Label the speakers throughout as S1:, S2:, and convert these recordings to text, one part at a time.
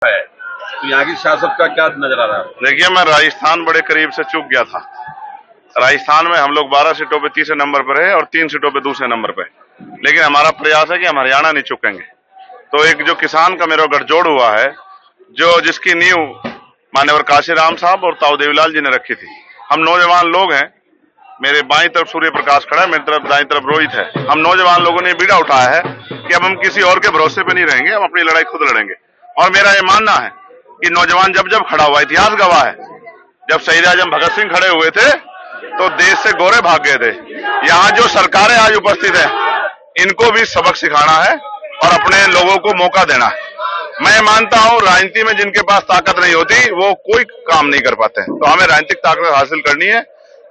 S1: है तो यहाँ की सियासत का क्या नजर आ रहा है?
S2: देखिए, मैं राजस्थान बड़े करीब से चूक गया था। राजस्थान में हम लोग 12 सीटों पे तीसरे नंबर पर है और 3 सीटों पे दूसरे नंबर पे। लेकिन हमारा प्रयास है कि हम हरियाणा नहीं चुकेंगे। तो एक जो किसान का मेरा गठजोड़ हुआ है, जो जिसकी नींव मान्यवर काशीराम साहब और ताऊ देवीलाल जी ने रखी थी। हम नौजवान लोग हैं, मेरे बाईं तरफ सूर्य प्रकाश खड़ा है, मेरी तरफ दाईं तरफ रोहित है। हम नौजवान लोगों ने बीड़ा उठाया है कि अब हम किसी और के भरोसे पे नहीं रहेंगे, हम अपनी लड़ाई खुद लड़ेंगे। और मेरा ये मानना है कि नौजवान जब जब खड़ा हुआ, इतिहास गवाह है, जब शहीद आजम भगत सिंह खड़े हुए थे तो देश से गोरे भाग गए थे। यहाँ जो सरकारें आज उपस्थित है, इनको भी सबक सिखाना है और अपने लोगों को मौका देना है। मैं मानता हूं राजनीति में जिनके पास ताकत नहीं होती वो कोई काम नहीं कर पाते। तो हमें राजनीतिक ताकत हासिल करनी है,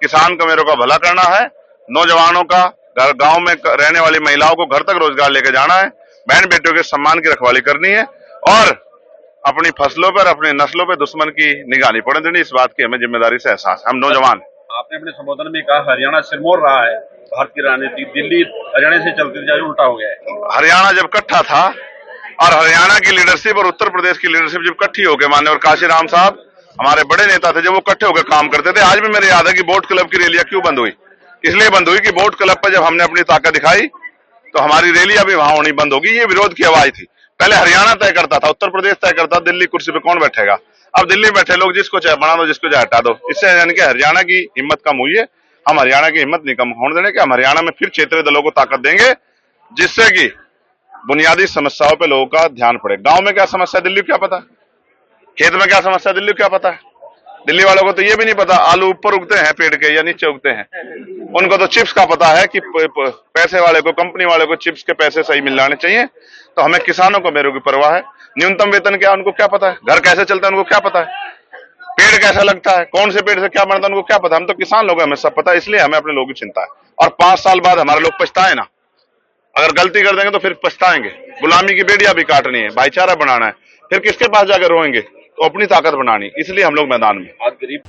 S2: किसान कमेरों का भला करना है, नौजवानों का, गांव में रहने वाली महिलाओं को घर तक रोजगार लेके जाना है, बहन बेटियों के सम्मान की रखवाली करनी है और अपनी फसलों पर, अपनी नस्लों पर दुश्मन की निगाह नहीं पड़ने देनी। इस बात की हमें जिम्मेदारी से एहसास है। हम नौजवान।
S1: आपने अपने संबोधन में कहा हरियाणा सिरमौर रहा है भारत की राजनीति, दिल्ली हरियाणा से चलती जाए उल्टा हो गया है।
S2: हरियाणा जब इकट्ठा था और हरियाणा की लीडरशिप और उत्तर प्रदेश की लीडरशिप जब इकट्ठी हो गए, मान्यवर काशीराम साहब हमारे बड़े नेता थे, जब वो इकट्ठे होकर काम करते थे। आज भी मेरे याद है कि बोट क्लब की रैलियां क्यों बंद हुई। इसलिए बंद हुई कि बोट क्लब पर जब हमने अपनी ताकत दिखाई तो हमारी रैलियां भी वहां होनी बंद होगी। ये विरोध की आवाज थी। पहले हरियाणा तय करता था, उत्तर प्रदेश तय करता, दिल्ली कुर्सी पे कौन बैठेगा। अब दिल्ली बैठे लोग जिसको चाहे बना दो, जिसको चाहे हटा दो। इससे यानी कि हरियाणा की हिम्मत कम हुई है। हम हरियाणा की हिम्मत नहीं कम होने देने के। हम हरियाणा में फिर क्षेत्रीय दलों को ताकत देंगे, जिससे कि बुनियादी समस्याओं पे लोगों का ध्यान पड़े। गांव में क्या समस्या दिल्ली को क्या पता, खेत में क्या समस्या दिल्ली को क्या पता है। दिल्ली वालों को तो ये भी नहीं पता आलू ऊपर उगते हैं पेड़ के या नीचे उगते हैं। उनको तो चिप्स का पता है कि पैसे वाले को, कंपनी वाले को चिप्स के पैसे सही मिल जाने चाहिए। तो हमें किसानों को मेरे की परवाह है। न्यूनतम वेतन क्या उनको क्या पता है, घर कैसे चलता है उनको क्या पता है, पेड़ कैसा लगता है, कौन से पेड़ से क्या बनता है उनको क्या पता। हम तो किसान लोग हैं, हमें सब पता है। इसलिए हमें अपने लोगों की चिंता है। और 5 साल बाद हमारे लोग पछताए ना, अगर गलती कर देंगे तो फिर पछताएंगे। गुलामी की बेड़ियां भी काटनी है, भाईचारा बनाना है, फिर किसके पास जाकर रोएंगे। तो अपनी ताकत बनानी, इसलिए हम लोग मैदान में।
S1: आज गरीब